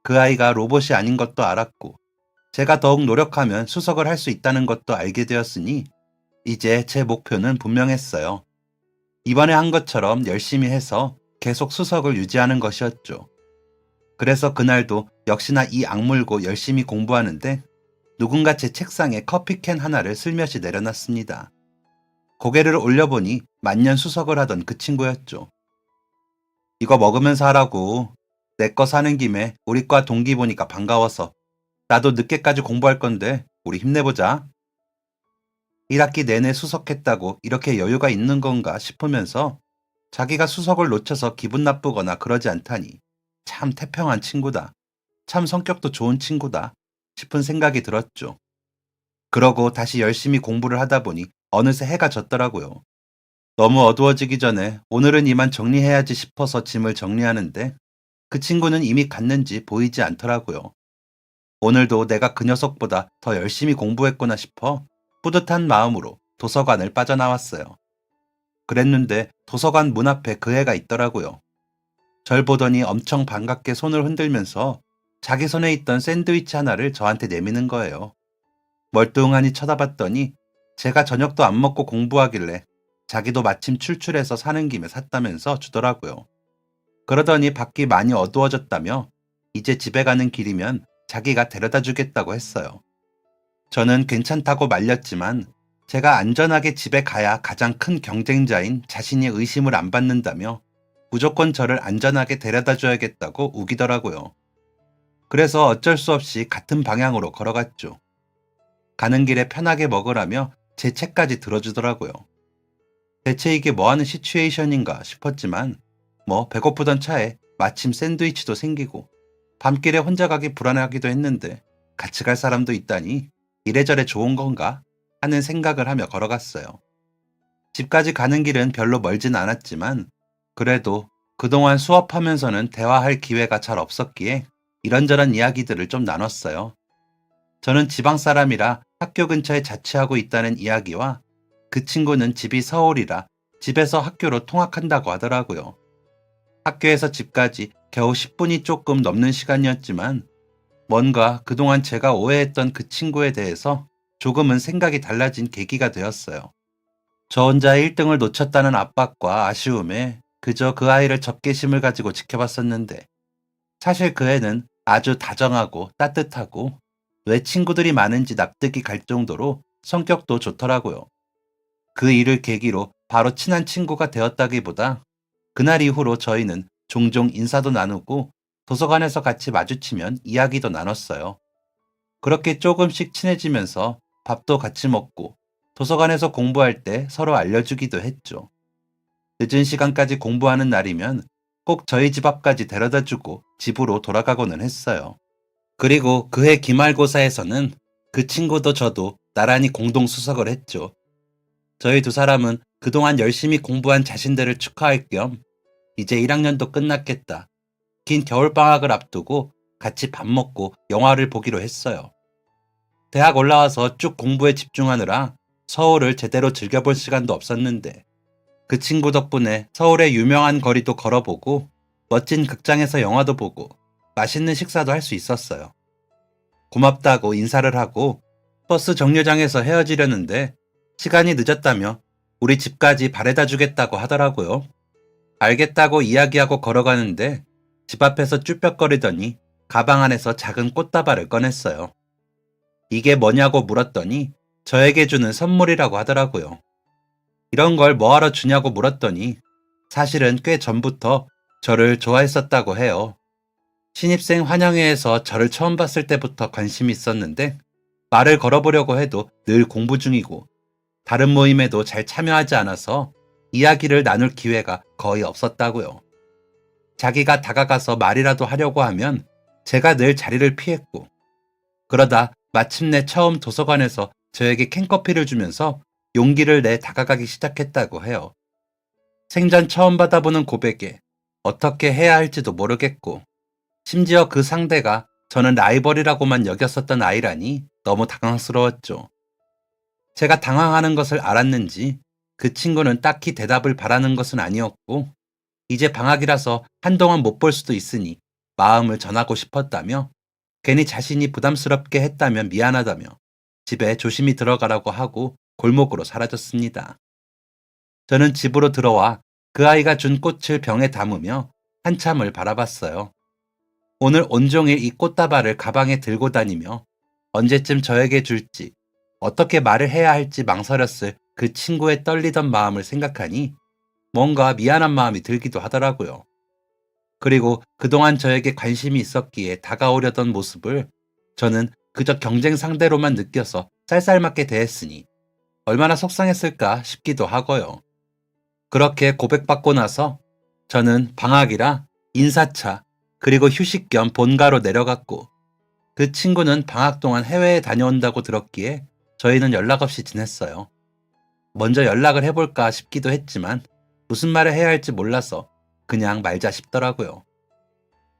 그 아이가 로봇이 아닌 것도 알았고 제가 더욱 노력하면 수석을 할 수 있다는 것도 알게 되었으니 이제 제 목표는 분명했어요. 이번에 한 것처럼 열심히 해서 계속 수석을 유지하는 것이었죠. 그래서 그날도 역시나 이 악물고 열심히 공부하는데 누군가 제 책상에 커피캔 하나를 슬며시 내려놨습니다. 고개를 올려보니 만년 수석을 하던 그 친구였죠. 이거 먹으면서 하라고. 내 거 사는 김에 우리 과 동기 보니까 반가워서. 나도 늦게까지 공부할 건데 우리 힘내보자. 1학기 내내 수석했다고 이렇게 여유가 있는 건가 싶으면서 자기가 수석을 놓쳐서 기분 나쁘거나 그러지 않다니 참 태평한 친구다. 참 성격도 좋은 친구다 싶은 생각이 들었죠. 그러고 다시 열심히 공부를 하다 보니 어느새 해가 졌더라고요. 너무 어두워지기 전에 오늘은 이만 정리해야지 싶어서 짐을 정리하는데 그 친구는 이미 갔는지 보이지 않더라고요. 오늘도 내가 그 녀석보다 더 열심히 공부했구나 싶어 뿌듯한 마음으로 도서관을 빠져나왔어요. 그랬는데 도서관 문 앞에 그 애가 있더라고요. 절 보더니 엄청 반갑게 손을 흔들면서 자기 손에 있던 샌드위치 하나를 저한테 내미는 거예요. 멀뚱하니 쳐다봤더니 제가 저녁도 안 먹고 공부하길래 자기도 마침 출출해서 사는 김에 샀다면서 주더라고요. 그러더니 밖이 많이 어두워졌다며 이제 집에 가는 길이면 자기가 데려다 주겠다고 했어요. 저는 괜찮다고 말렸지만 제가 안전하게 집에 가야 가장 큰 경쟁자인 자신이 의심을 안 받는다며 무조건 저를 안전하게 데려다 줘야겠다고 우기더라고요. 그래서 어쩔 수 없이 같은 방향으로 걸어갔죠. 가는 길에 편하게 먹으라며 제 책까지 들어주더라고요. 대체 이게 뭐하는 시츄에이션인가 싶었지만 배고프던 차에 마침 샌드위치도 생기고 밤길에 혼자 가기 불안하기도 했는데 같이 갈 사람도 있다니 이래저래 좋은 건가 하는 생각을 하며 걸어갔어요. 집까지 가는 길은 별로 멀진 않았지만 그래도 그동안 수업하면서는 대화할 기회가 잘 없었기에 이런저런 이야기들을 좀 나눴어요. 저는 지방 사람이라 학교 근처에 자취하고 있다는 이야기와 그 친구는 집이 서울이라 집에서 학교로 통학한다고 하더라고요. 학교에서 집까지 겨우 10분이 조금 넘는 시간이었지만 뭔가 그동안 제가 오해했던 그 친구에 대해서 조금은 생각이 달라진 계기가 되었어요. 저 혼자 1등을 놓쳤다는 압박과 아쉬움에 그저 그 아이를 적개심을 가지고 지켜봤었는데 사실 그 애는 아주 다정하고 따뜻하고 왜 친구들이 많은지 납득이 갈 정도로 성격도 좋더라고요. 그 일을 계기로 바로 친한 친구가 되었다기보다 그날 이후로 저희는 종종 인사도 나누고 도서관에서 같이 마주치면 이야기도 나눴어요. 그렇게 조금씩 친해지면서 밥도 같이 먹고 도서관에서 공부할 때 서로 알려주기도 했죠. 늦은 시간까지 공부하는 날이면 꼭 저희 집 앞까지 데려다 주고 집으로 돌아가고는 했어요. 그리고 그해 기말고사에서는 그 친구도 저도 나란히 공동 수석을 했죠. 저희 두 사람은 그동안 열심히 공부한 자신들을 축하할 겸 이제 1학년도 끝났겠다. 긴 겨울방학을 앞두고 같이 밥 먹고 영화를 보기로 했어요. 대학 올라와서 쭉 공부에 집중하느라 서울을 제대로 즐겨볼 시간도 없었는데 그 친구 덕분에 서울의 유명한 거리도 걸어보고 멋진 극장에서 영화도 보고 맛있는 식사도 할 수 있었어요. 고맙다고 인사를 하고 버스 정류장에서 헤어지려는데 시간이 늦었다며 우리 집까지 바래다 주겠다고 하더라고요. 알겠다고 이야기하고 걸어가는데 집 앞에서 쭈뼛거리더니 가방 안에서 작은 꽃다발을 꺼냈어요. 이게 뭐냐고 물었더니 저에게 주는 선물이라고 하더라고요. 이런 걸 뭐하러 주냐고 물었더니 사실은 꽤 전부터 저를 좋아했었다고 해요. 신입생 환영회에서 저를 처음 봤을 때부터 관심이 있었는데 말을 걸어보려고 해도 늘 공부 중이고 다른 모임에도 잘 참여하지 않아서 이야기를 나눌 기회가 거의 없었다고요. 자기가 다가가서 말이라도 하려고 하면 제가 늘 자리를 피했고 그러다 마침내 처음 도서관에서 저에게 캔커피를 주면서 용기를 내 다가가기 시작했다고 해요. 생전 처음 받아보는 고백에 어떻게 해야 할지도 모르겠고 심지어 그 상대가 저는 라이벌이라고만 여겼었던 아이라니 너무 당황스러웠죠. 제가 당황하는 것을 알았는지 그 친구는 딱히 대답을 바라는 것은 아니었고 이제 방학이라서 한동안 못 볼 수도 있으니 마음을 전하고 싶었다며 괜히 자신이 부담스럽게 했다면 미안하다며 집에 조심히 들어가라고 하고 골목으로 사라졌습니다. 저는 집으로 들어와 그 아이가 준 꽃을 병에 담으며 한참을 바라봤어요. 오늘 온종일 이 꽃다발을 가방에 들고 다니며 언제쯤 저에게 줄지 어떻게 말을 해야 할지 망설였을 그 친구의 떨리던 마음을 생각하니 뭔가 미안한 마음이 들기도 하더라고요. 그리고 그동안 저에게 관심이 있었기에 다가오려던 모습을 저는 그저 경쟁 상대로만 느껴서 쌀쌀맞게 대했으니 얼마나 속상했을까 싶기도 하고요. 그렇게 고백받고 나서 저는 방학이라 인사차 그리고 휴식 겸 본가로 내려갔고 그 친구는 방학 동안 해외에 다녀온다고 들었기에 저희는 연락 없이 지냈어요. 먼저 연락을 해볼까 싶기도 했지만 무슨 말을 해야 할지 몰라서 그냥 말자 싶더라고요.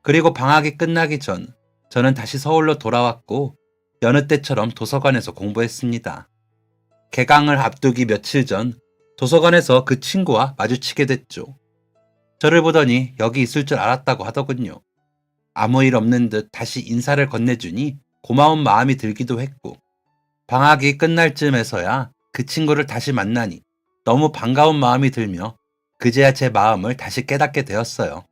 그리고 방학이 끝나기 전 저는 다시 서울로 돌아왔고 여느 때처럼 도서관에서 공부했습니다. 개강을 앞두기 며칠 전 도서관에서 그 친구와 마주치게 됐죠. 저를 보더니 여기 있을 줄 알았다고 하더군요. 아무 일 없는 듯 다시 인사를 건네주니 고마운 마음이 들기도 했고 방학이 끝날 쯤에서야 그 친구를 다시 만나니 너무 반가운 마음이 들며 그제야 제 마음을 다시 깨닫게 되었어요.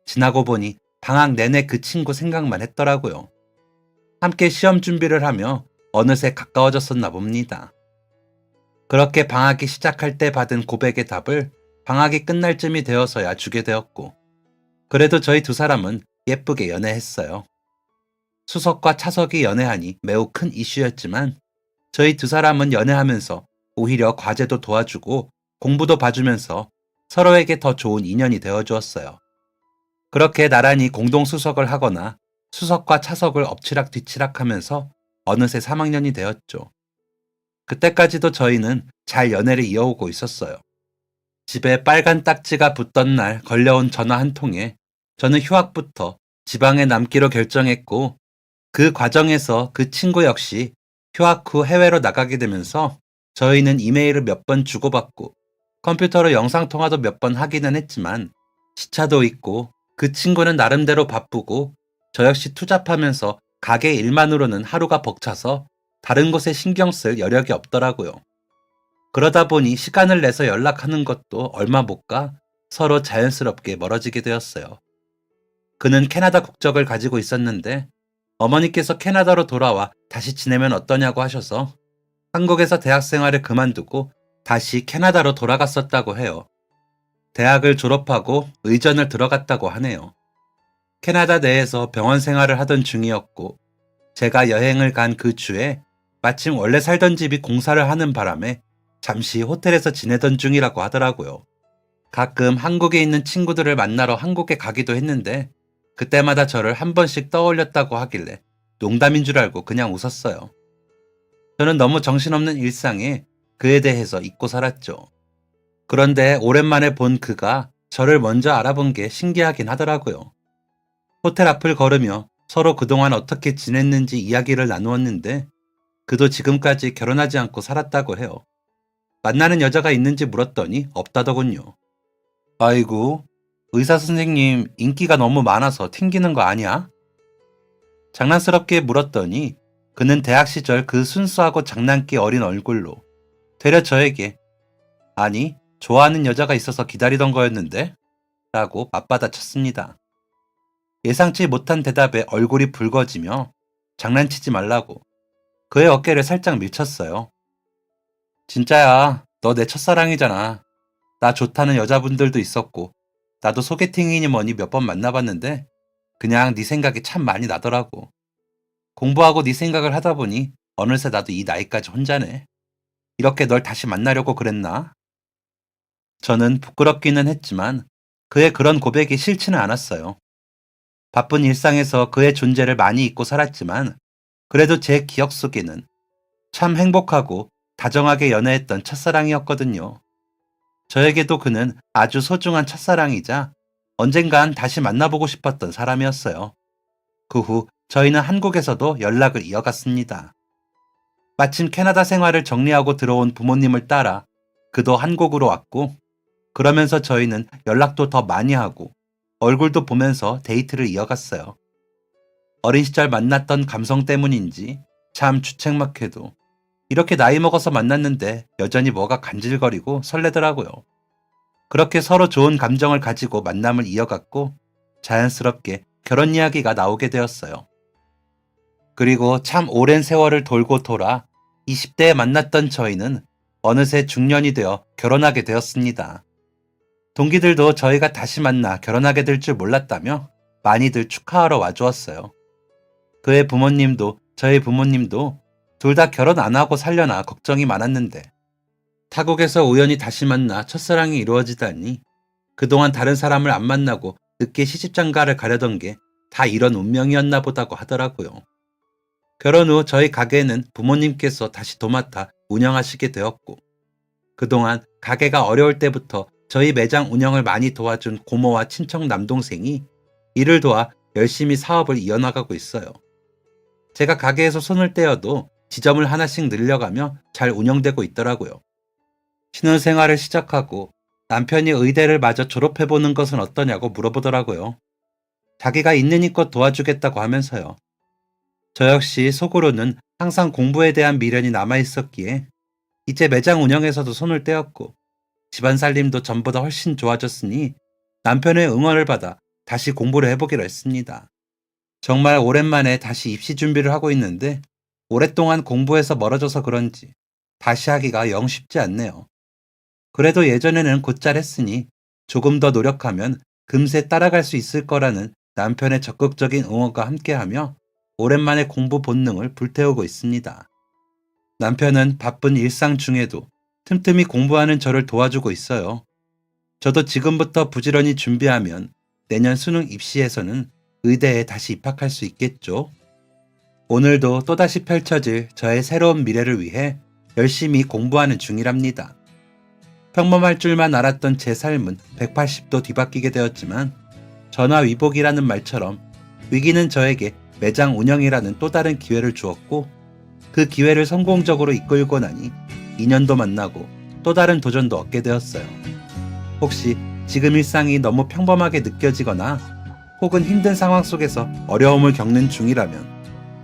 지나고 보니 방학 내내 그 친구 생각만 했더라고요. 함께 시험 준비를 하며 어느새 가까워졌었나 봅니다. 그렇게 방학이 시작할 때 받은 고백의 답을 방학이 끝날 쯤이 되어서야 주게 되었고 그래도 저희 두 사람은 예쁘게 연애했어요. 수석과 차석이 연애하니 매우 큰 이슈였지만 저희 두 사람은 연애하면서 오히려 과제도 도와주고 공부도 봐주면서 서로에게 더 좋은 인연이 되어주었어요. 그렇게 나란히 공동 수석을 하거나 수석과 차석을 엎치락뒤치락 하면서 어느새 3학년이 되었죠. 그때까지도 저희는 잘 연애를 이어오고 있었어요. 집에 빨간 딱지가 붙던 날 걸려온 전화 한 통에 저는 휴학부터 지방에 남기로 결정했고 그 과정에서 그 친구 역시 휴학 후 해외로 나가게 되면서 저희는 이메일을 몇 번 주고받고 컴퓨터로 영상통화도 몇 번 하기는 했지만 시차도 있고 그 친구는 나름대로 바쁘고 저 역시 투잡하면서 가게 일만으로는 하루가 벅차서 다른 곳에 신경 쓸 여력이 없더라고요. 그러다 보니 시간을 내서 연락하는 것도 얼마 못 가 서로 자연스럽게 멀어지게 되었어요. 그는 캐나다 국적을 가지고 있었는데 어머니께서 캐나다로 돌아와 다시 지내면 어떠냐고 하셔서 한국에서 대학 생활을 그만두고 다시 캐나다로 돌아갔었다고 해요. 대학을 졸업하고 의전을 들어갔다고 하네요. 캐나다 내에서 병원 생활을 하던 중이었고 제가 여행을 간 그 주에 마침 원래 살던 집이 공사를 하는 바람에 잠시 호텔에서 지내던 중이라고 하더라고요. 가끔 한국에 있는 친구들을 만나러 한국에 가기도 했는데 그때마다 저를 한 번씩 떠올렸다고 하길래 농담인 줄 알고 그냥 웃었어요. 저는 너무 정신없는 일상에 그에 대해서 잊고 살았죠. 그런데 오랜만에 본 그가 저를 먼저 알아본 게 신기하긴 하더라고요. 호텔 앞을 걸으며 서로 그동안 어떻게 지냈는지 이야기를 나누었는데 그도 지금까지 결혼하지 않고 살았다고 해요. 만나는 여자가 있는지 물었더니 없다더군요. 아이고, 의사 선생님 인기가 너무 많아서 튕기는 거 아니야? 장난스럽게 물었더니 그는 대학 시절 그 순수하고 장난기 어린 얼굴로 되려 저에게 아니, 좋아하는 여자가 있어서 기다리던 거였는데? 라고 맞받아쳤습니다. 예상치 못한 대답에 얼굴이 붉어지며 장난치지 말라고 그의 어깨를 살짝 밀쳤어요. 진짜야, 너 내 첫사랑이잖아. 나 좋다는 여자분들도 있었고 나도 소개팅이니 뭐니 몇 번 만나봤는데 그냥 네 생각이 참 많이 나더라고. 공부하고 네 생각을 하다 보니 어느새 나도 이 나이까지 혼자네. 이렇게 널 다시 만나려고 그랬나? 저는 부끄럽기는 했지만 그의 그런 고백이 싫지는 않았어요. 바쁜 일상에서 그의 존재를 많이 잊고 살았지만 그래도 제 기억 속에는 참 행복하고 다정하게 연애했던 첫사랑이었거든요. 저에게도 그는 아주 소중한 첫사랑이자 언젠간 다시 만나보고 싶었던 사람이었어요. 그 후 저희는 한국에서도 연락을 이어갔습니다. 마침 캐나다 생활을 정리하고 들어온 부모님을 따라 그도 한국으로 왔고 그러면서 저희는 연락도 더 많이 하고 얼굴도 보면서 데이트를 이어갔어요. 어린 시절 만났던 감성 때문인지 참 주책맞게도 이렇게 나이 먹어서 만났는데 여전히 뭐가 간질거리고 설레더라고요. 그렇게 서로 좋은 감정을 가지고 만남을 이어갔고 자연스럽게 결혼 이야기가 나오게 되었어요. 그리고 참 오랜 세월을 돌고 돌아 20대에 만났던 저희는 어느새 중년이 되어 결혼하게 되었습니다. 동기들도 저희가 다시 만나 결혼하게 될 줄 몰랐다며 많이들 축하하러 와주었어요. 그의 부모님도 저희 부모님도 둘 다 결혼 안 하고 살려나 걱정이 많았는데 타국에서 우연히 다시 만나 첫사랑이 이루어지다니 그동안 다른 사람을 안 만나고 늦게 시집장가를 가려던 게 다 이런 운명이었나 보다고 하더라고요. 결혼 후 저희 가게는 부모님께서 다시 도맡아 운영하시게 되었고 그동안 가게가 어려울 때부터 저희 매장 운영을 많이 도와준 고모와 친척 남동생이 이를 도와 열심히 사업을 이어나가고 있어요. 제가 가게에서 손을 떼어도 지점을 하나씩 늘려가며 잘 운영되고 있더라고요. 신혼생활을 시작하고 남편이 의대를 마저 졸업해보는 것은 어떠냐고 물어보더라고요. 자기가 있는 힘껏 도와주겠다고 하면서요. 저 역시 속으로는 항상 공부에 대한 미련이 남아있었기에 이제 매장 운영에서도 손을 떼었고 집안 살림도 전보다 훨씬 좋아졌으니 남편의 응원을 받아 다시 공부를 해보기로 했습니다. 정말 오랜만에 다시 입시 준비를 하고 있는데 오랫동안 공부해서 멀어져서 그런지 다시 하기가 영 쉽지 않네요. 그래도 예전에는 곧잘 했으니 조금 더 노력하면 금세 따라갈 수 있을 거라는 남편의 적극적인 응원과 함께하며 오랜만에 공부 본능을 불태우고 있습니다. 남편은 바쁜 일상 중에도 틈틈이 공부하는 저를 도와주고 있어요. 저도 지금부터 부지런히 준비하면 내년 수능 입시에서는 의대에 다시 입학할 수 있겠죠. 오늘도 또다시 펼쳐질 저의 새로운 미래를 위해 열심히 공부하는 중이랍니다. 평범할 줄만 알았던 제 삶은 180도 뒤바뀌게 되었지만 전화위복이라는 말처럼 위기는 저에게 매장 운영이라는 또 다른 기회를 주었고 그 기회를 성공적으로 이끌고 나니 인연도 만나고 또 다른 도전도 얻게 되었어요. 혹시 지금 일상이 너무 평범하게 느껴지거나 혹은 힘든 상황 속에서 어려움을 겪는 중이라면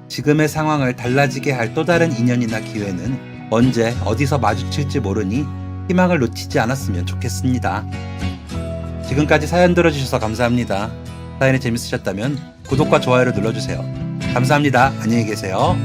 지금의 상황을 달라지게 할 또 다른 인연이나 기회는 언제 어디서 마주칠지 모르니 희망을 놓치지 않았으면 좋겠습니다. 지금까지 사연 들어주셔서 감사합니다. 사연이 재밌으셨다면 구독과 좋아요를 눌러주세요. 감사합니다. 안녕히 계세요.